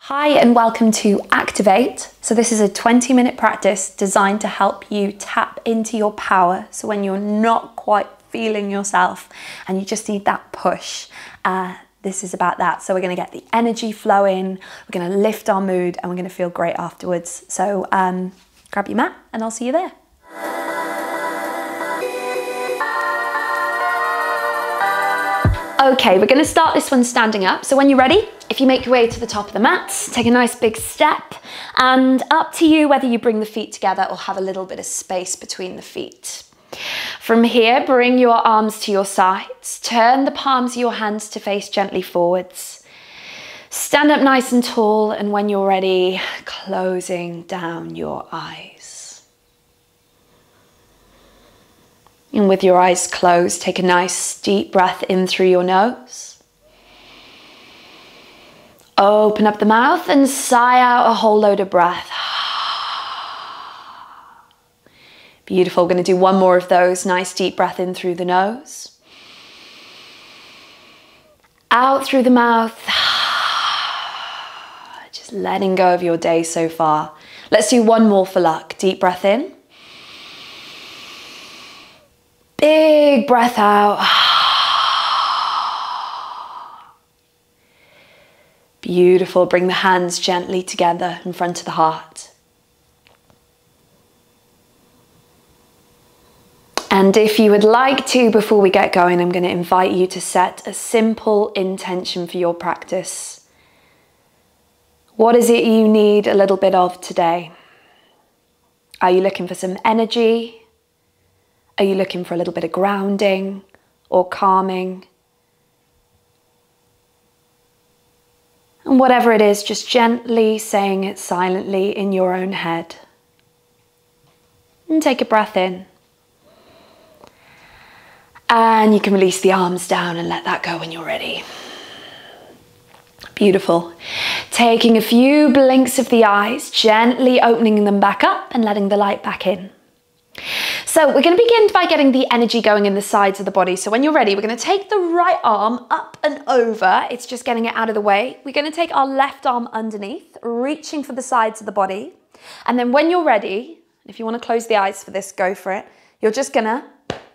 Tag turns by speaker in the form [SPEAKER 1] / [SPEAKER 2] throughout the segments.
[SPEAKER 1] Hi and welcome to Activate. So this is a 20-minute practice designed to help you tap into your power. So when you're not quite feeling yourself and you just need that push, this is about that. So we're going to get the energy flowing, we're going to lift our mood, and we're going to feel great afterwards. So grab your mat and I'll see you there. Okay, we're going to start this one standing up. So when you're ready, if you make your way to the top of the mat, take a nice big step, and up to you whether you bring the feet together or have a little bit of space between the feet. From here, bring your arms to your sides, turn the palms of your hands to face gently forwards. Stand up nice and tall, and when you're ready, closing down your eyes. And with your eyes closed, take a nice deep breath in through your nose. Open up the mouth and sigh out a whole load of breath. Beautiful. We're going to do one more of those. Nice deep breath in through the nose. Out through the mouth. Just letting go of your day so far. Let's do one more for luck. Deep breath in. Big breath out. Beautiful. Bring the hands gently together in front of the heart. And if you would like to, before we get going, I'm going to invite you to set a simple intention for your practice. What is it you need a little bit of today? Are you looking for some energy? Are you looking for a little bit of grounding or calming? And whatever it is, just gently saying it silently in your own head. And take a breath in. And you can release the arms down and let that go when you're ready. Beautiful. Taking a few blinks of the eyes, gently opening them back up and letting the light back in. So we're going to begin by getting the energy going in the sides of the body. So when you're ready, we're going to take the right arm up and over. It's just getting it out of the way. We're going to take our left arm underneath, reaching for the sides of the body. And then when you're ready, if you want to close the eyes for this, go for it. You're just going to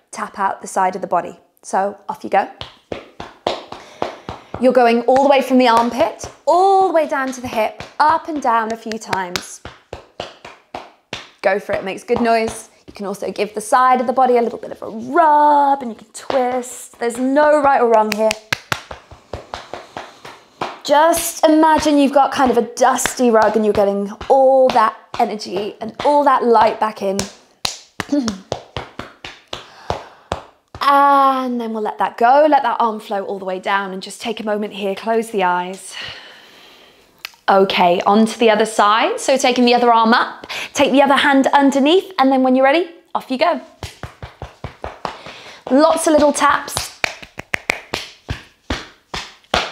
[SPEAKER 1] tap out the side of the body. So off you go. You're going all the way from the armpit, all the way down to the hip, up and down a few times. Go for it, it makes good noise. You can also give the side of the body a little bit of a rub and you can twist. There's no right or wrong here. Just imagine you've got kind of a dusty rug and you're getting all that energy and all that light back in. And then we'll let that go, let that arm flow all the way down, and just take a moment here, close the eyes. Okay, on to the other side. So taking the other arm up, take the other hand underneath, and then when you're ready, off you go. Lots of little taps.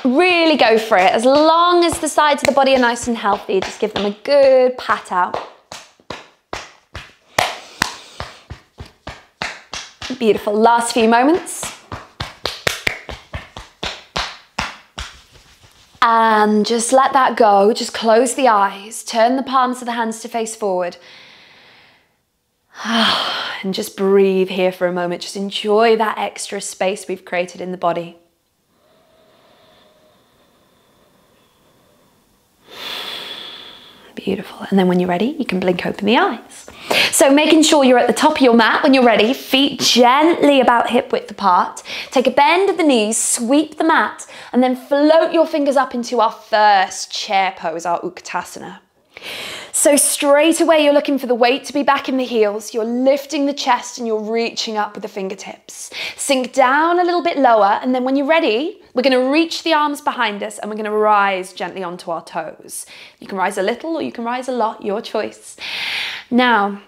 [SPEAKER 1] Really go for it. As long as the sides of the body are nice and healthy, just give them a good pat out. Beautiful. Last few moments. And just let that go. Just close the eyes. Turn the palms of the hands to face forward. And just breathe here for a moment. Just enjoy that extra space we've created in the body. Beautiful. And then when you're ready, you can blink open the eyes. So making sure you're at the top of your mat when you're ready, feet gently about hip width apart. Take a bend of the knees, sweep the mat, and then float your fingers up into our first chair pose, our Utkatasana. So straight away, you're looking for the weight to be back in the heels. You're lifting the chest and you're reaching up with the fingertips. Sink down a little bit lower, and then when you're ready, we're going to reach the arms behind us and we're going to rise gently onto our toes. You can rise a little or you can rise a lot, your choice. Now,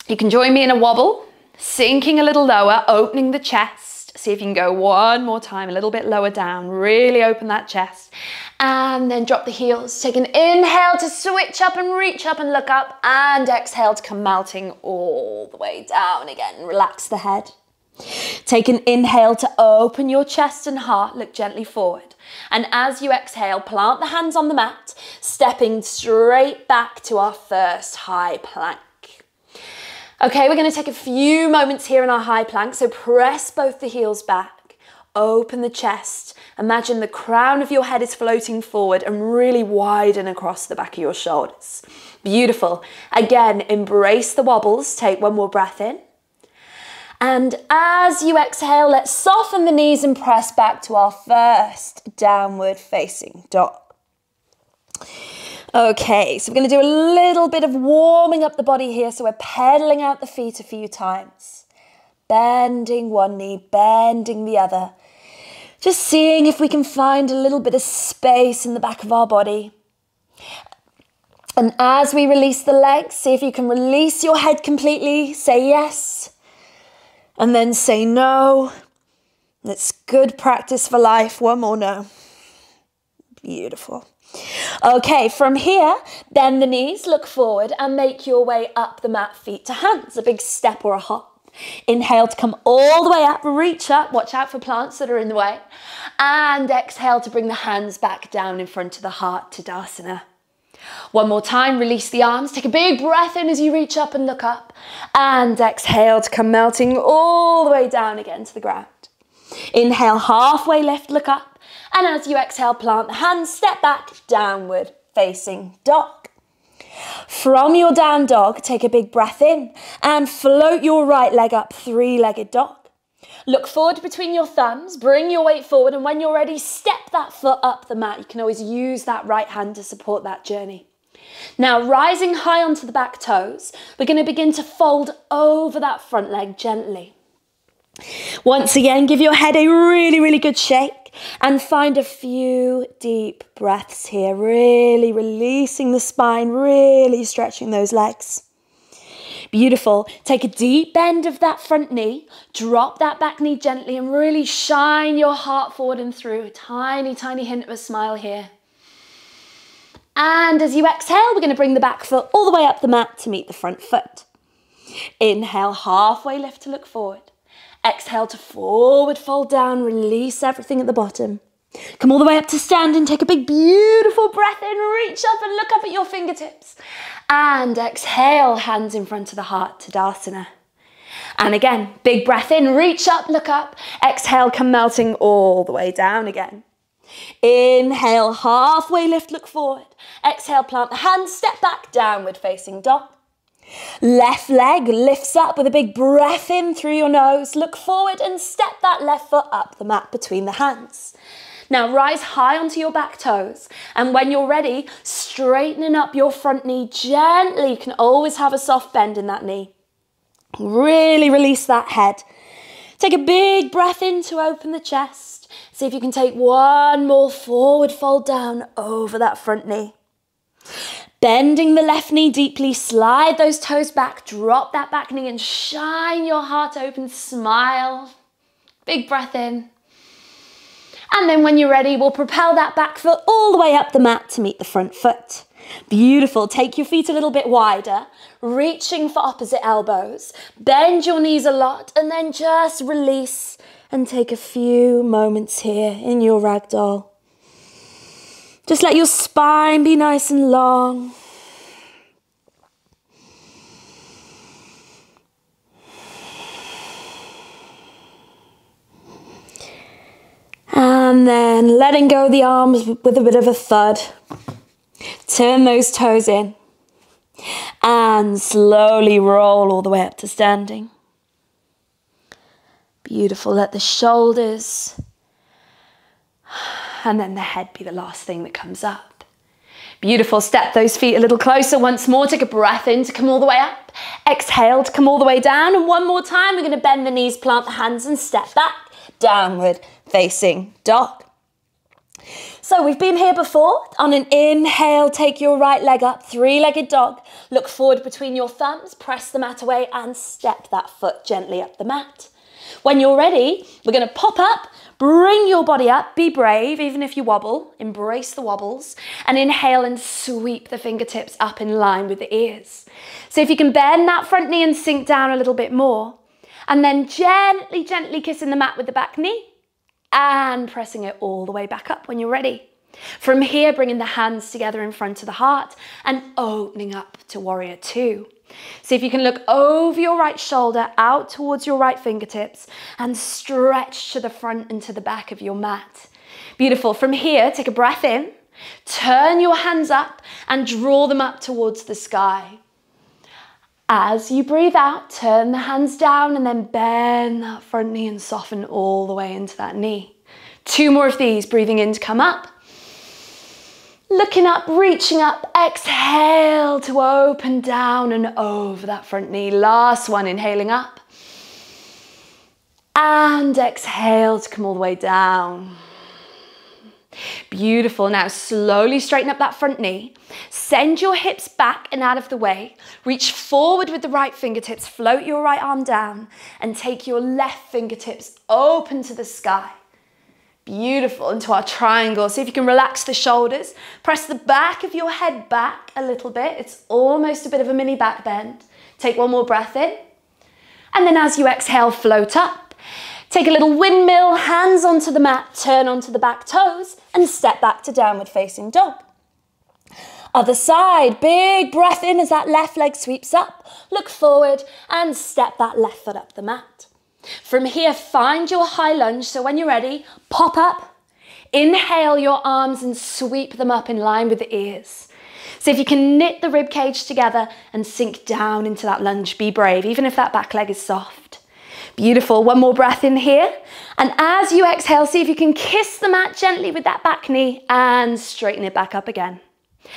[SPEAKER 1] you can join me in a wobble, sinking a little lower, opening the chest. See if you can go one more time, a little bit lower down. Really open that chest. And then drop the heels. Take an inhale to switch up and reach up and look up. And exhale to come melting all the way down again. Relax the head. Take an inhale to open your chest and heart. Look gently forward. And as you exhale, plant the hands on the mat. stepping straight back to our first high plank. Okay, we're going to take a few moments here in our high plank, so press both the heels back, open the chest, imagine the crown of your head is floating forward and really widen across the back of your shoulders. Beautiful. Again, embrace the wobbles, take one more breath in. And as you exhale, let's soften the knees and press back to our first downward facing dog. Okay, so we're going to do a little bit of warming up the body here. So we're pedaling out the feet a few times. Bending one knee, bending the other. Just seeing if we can find a little bit of space in the back of our body. And as we release the legs, see if you can release your head completely. Say yes. And then say no. It's good practice for life. One more no. Beautiful. Okay, from here, bend the knees, look forward and make your way up the mat, feet to hands, a big step or a hop. Inhale to come all the way up, reach up, watch out for plants that are in the way. And exhale to bring the hands back down in front of the heart, Tadasana. One more time, release the arms, take a big breath in as you reach up and look up. And exhale to come melting all the way down again to the ground. Inhale, halfway lift, look up. And as you exhale, plant the hands, step back, downward facing dog. From your down dog, take a big breath in and float your right leg up, three-legged dog. Look forward between your thumbs, bring your weight forward, and when you're ready, step that foot up the mat. You can always use that right hand to support that journey. Now, rising high onto the back toes, we're going to begin to fold over that front leg gently. Once again, give your head a really, really good shake and find a few deep breaths here, really releasing the spine, really stretching those legs. Beautiful. Take a deep bend of that front knee, drop that back knee gently and really shine your heart forward and through. A tiny, tiny hint of a smile here. And as you exhale, we're going to bring the back foot all the way up the mat to meet the front foot. Inhale, halfway lift to look forward. Exhale to forward fold down, release everything at the bottom. Come all the way up to standing, take a big beautiful breath in, reach up and look up at your fingertips. And exhale, hands in front of the heart, Tadasana. And again, big breath in, reach up, look up. Exhale, come melting all the way down again. Inhale, halfway lift, look forward. Exhale, plant the hands, step back, downward facing dog. Left leg lifts up with a big breath in through your nose. Look forward and step that left foot up the mat between the hands. Now rise high onto your back toes. And when you're ready, straightening up your front knee gently. You can always have a soft bend in that knee. Really release that head. Take a big breath in to open the chest. See if you can take one more forward fold down over that front knee. Bending the left knee deeply, slide those toes back, drop that back knee and shine your heart open, smile. Big breath in. And then when you're ready, we'll propel that back foot all the way up the mat to meet the front foot. Beautiful. Take your feet a little bit wider, reaching for opposite elbows. Bend your knees a lot and then just release and take a few moments here in your ragdoll. Just let your spine be nice and long. And then letting go of the arms with a bit of a thud. Turn those toes in. And slowly roll all the way up to standing. Beautiful. Let the shoulders and then the head be the last thing that comes up. Beautiful. Step those feet a little closer once more. Take a breath in to come all the way up. Exhale to come all the way down. And one more time, we're going to bend the knees, plant the hands and step back. Downward facing dog. So we've been here before. On an inhale, take your right leg up, three-legged dog. Look forward between your thumbs, press the mat away and step that foot gently up the mat. When you're ready, we're going to pop up, bring your body up, be brave, even if you wobble, embrace the wobbles, and inhale and sweep the fingertips up in line with the ears. So if you can bend that front knee and sink down a little bit more, and then gently, gently kissing the mat with the back knee, and pressing it all the way back up when you're ready. From here, bringing the hands together in front of the heart and opening up to warrior two. See if you can look over your right shoulder, out towards your right fingertips, and stretch to the front and to the back of your mat. Beautiful. From here, take a breath in, turn your hands up and draw them up towards the sky. As you breathe out, turn the hands down and then bend that front knee and soften all the way into that knee. 2 more of these, breathing in to come up. Looking up, reaching up, exhale to open down and over that front knee. Last one, inhaling up. And exhale to come all the way down. Beautiful. Now slowly straighten up that front knee. Send your hips back and out of the way. Reach forward with the right fingertips. Float your right arm down and take your left fingertips open to the sky. Beautiful. Into our triangle. See if you can relax the shoulders. Press the back of your head back a little bit. It's almost a bit of a mini back bend. Take one more breath in. And then as you exhale, float up. Take a little windmill, hands onto the mat, turn onto the back toes and step back to downward facing dog. Other side, big breath in as that left leg sweeps up. Look forward and step that left foot up the mat. From here, find your high lunge. So when you're ready, pop up, inhale your arms and sweep them up in line with the ears. So if you can knit the rib cage together and sink down into that lunge, be brave, even if that back leg is soft. Beautiful. One more breath in here. And as you exhale, see if you can kiss the mat gently with that back knee and straighten it back up again.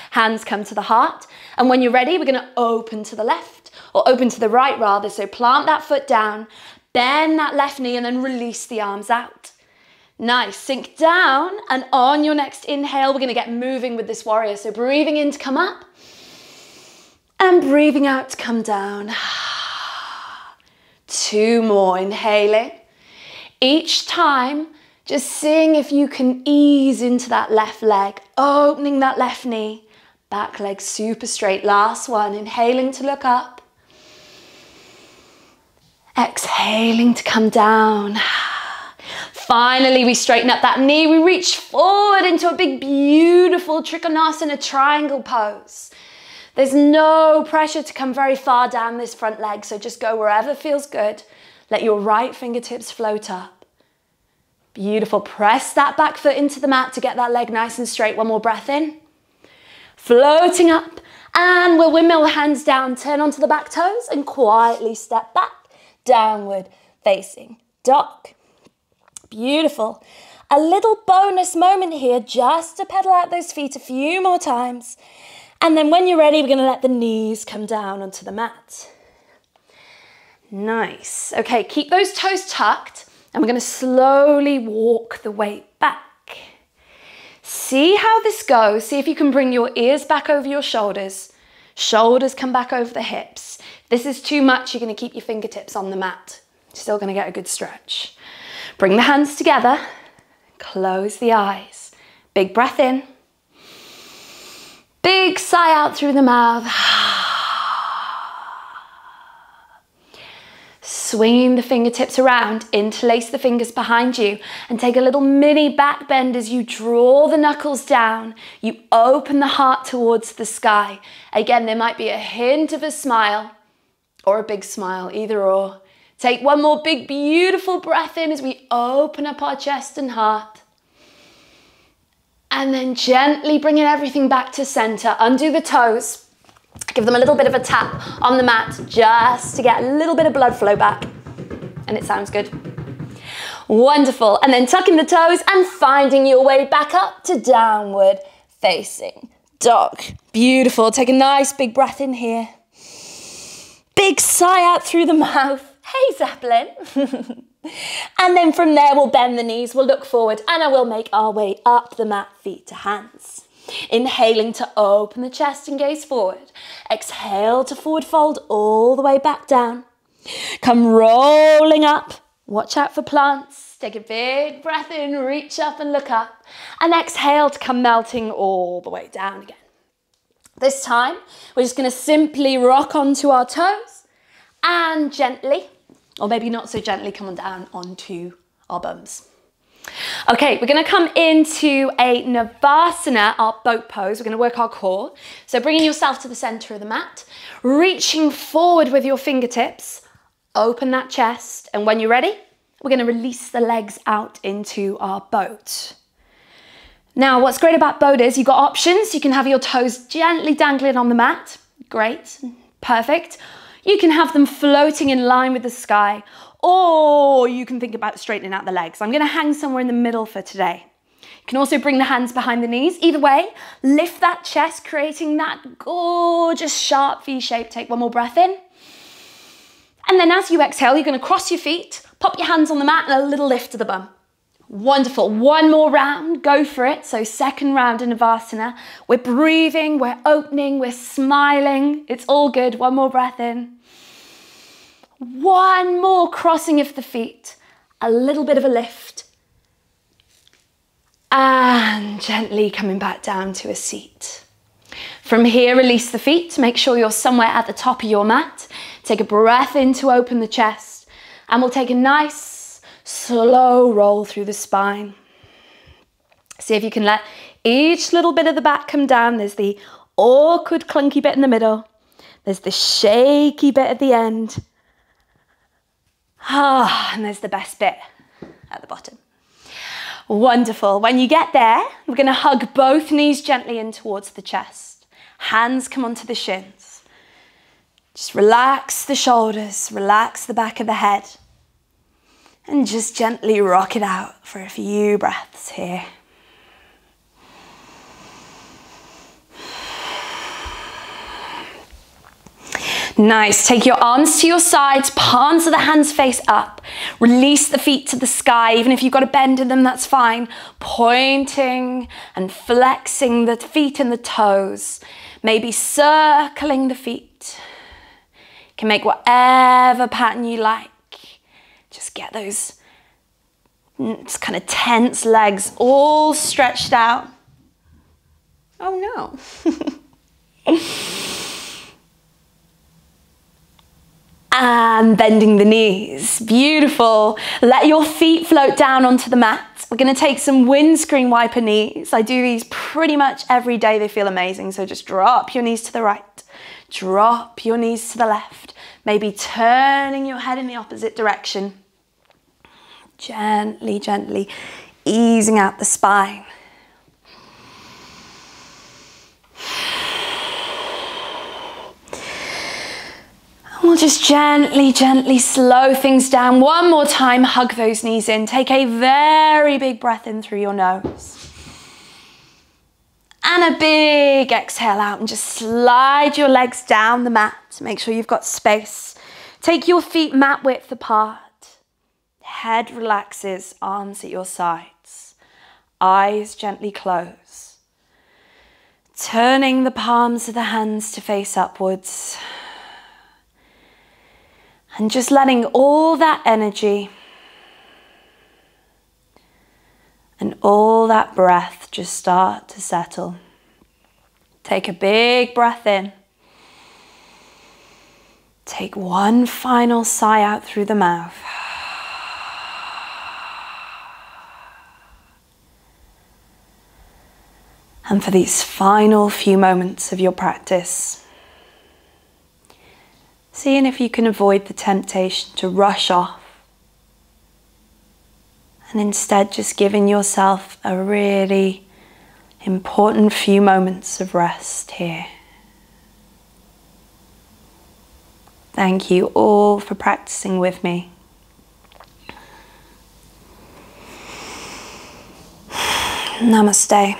[SPEAKER 1] Hands come to the heart. And when you're ready, we're going to open to the left or open to the right rather. So plant that foot down, bend that left knee and then release the arms out. Nice. Sink down and on your next inhale, we're going to get moving with this warrior. So breathing in to come up and breathing out to come down. 2 more, inhaling. Each time, just seeing if you can ease into that left leg, opening that left knee, back leg super straight. Last one, inhaling to look up. Exhaling to come down. Finally, we straighten up that knee. We reach forward into a big, beautiful Trikonasana triangle pose. There's no pressure to come very far down this front leg, so just go wherever feels good. Let your right fingertips float up. Beautiful. Press that back foot into the mat to get that leg nice and straight. One more breath in. Floating up, and we'll windmill the hands down, turn onto the back toes, and quietly step back, downward facing dog. Beautiful. A little bonus moment here, just to pedal out those feet a few more times. And then when you're ready, we're going to let the knees come down onto the mat. Nice. Okay, keep those toes tucked and we're going to slowly walk the weight back. See how this goes. See if you can bring your ears back over your shoulders. Shoulders come back over the hips. If this is too much, you're going to keep your fingertips on the mat. Still going to get a good stretch. Bring the hands together. Close the eyes. Big breath in. Big sigh out through the mouth. Swinging the fingertips around, interlace the fingers behind you and take a little mini back bend as you draw the knuckles down. You open the heart towards the sky. Again, there might be a hint of a smile or a big smile, either or. Take one more big, beautiful breath in as we open up our chest and heart. And then gently bringing everything back to center. Undo the toes. Give them a little bit of a tap on the mat just to get a little bit of blood flow back. And it sounds good. Wonderful. And then tucking the toes and finding your way back up to downward facing dog. Beautiful. Take a nice big breath in here. Big sigh out through the mouth. Hey, Zeppelin. And then from there, we'll bend the knees, we'll look forward, and I will make our way up the mat, feet to hands. Inhaling to open the chest and gaze forward. Exhale to forward fold all the way back down. Come rolling up. Watch out for plants. Take a big breath in, reach up and look up. And exhale to come melting all the way down again. This time, we're just going to simply rock onto our toes and gently, or maybe not so gently, come on down onto our bums. Okay, we're gonna come into a Navasana, our boat pose. We're gonna work our core. So bringing yourself to the center of the mat, reaching forward with your fingertips, open that chest, and when you're ready, we're gonna release the legs out into our boat. Now, what's great about boat is you've got options. You can have your toes gently dangling on the mat. Great, perfect. You can have them floating in line with the sky, or you can think about straightening out the legs. I'm gonna hang somewhere in the middle for today. You can also bring the hands behind the knees. Either way, lift that chest, creating that gorgeous sharp V shape. Take one more breath in. And then as you exhale, you're gonna cross your feet, pop your hands on the mat, and a little lift to the bum. Wonderful, one more round, go for it. So second round in Navasana. We're breathing, we're opening, we're smiling. It's all good, one more breath in. One more crossing of the feet, a little bit of a lift. And gently coming back down to a seat. From here, release the feet, make sure you're somewhere at the top of your mat. Take a breath in to open the chest, and we'll take a nice slow roll through the spine. See if you can let each little bit of the back come down. There's the awkward, clunky bit in the middle. There's the shaky bit at the end. And there's the best bit at the bottom. Wonderful. When you get there, we're going to hug both knees gently in towards the chest. Hands come onto the shins. Just relax the shoulders, relax the back of the head. And just gently rock it out for a few breaths here. Nice. Take your arms to your sides, palms of the hands face up. Release the feet to the sky. Even if you've got a bend in them, that's fine. Pointing and flexing the feet and the toes. Maybe circling the feet. You can make whatever pattern you like. Just get those kind of tense legs all stretched out. Oh no. And bending the knees. Beautiful. Let your feet float down onto the mat. We're going to take some windscreen wiper knees. I do these pretty much every day. They feel amazing. So just drop your knees to the right. Drop your knees to the left. Maybe turning your head in the opposite direction. Gently, gently easing out the spine. And we'll just gently, gently slow things down. One more time, hug those knees in. Take a very big breath in through your nose. And a big exhale out, and just slide your legs down the mat. Make sure you've got space. Take your feet mat width apart. Head relaxes, arms at your sides. Eyes gently close. Turning the palms of the hands to face upwards. And just letting all that energy and all that breath just start to settle. Take a big breath in. Take one final sigh out through the mouth. And for these final few moments of your practice, seeing if you can avoid the temptation to rush off, and instead just giving yourself a really important few moments of rest here. Thank you all for practicing with me. Namaste.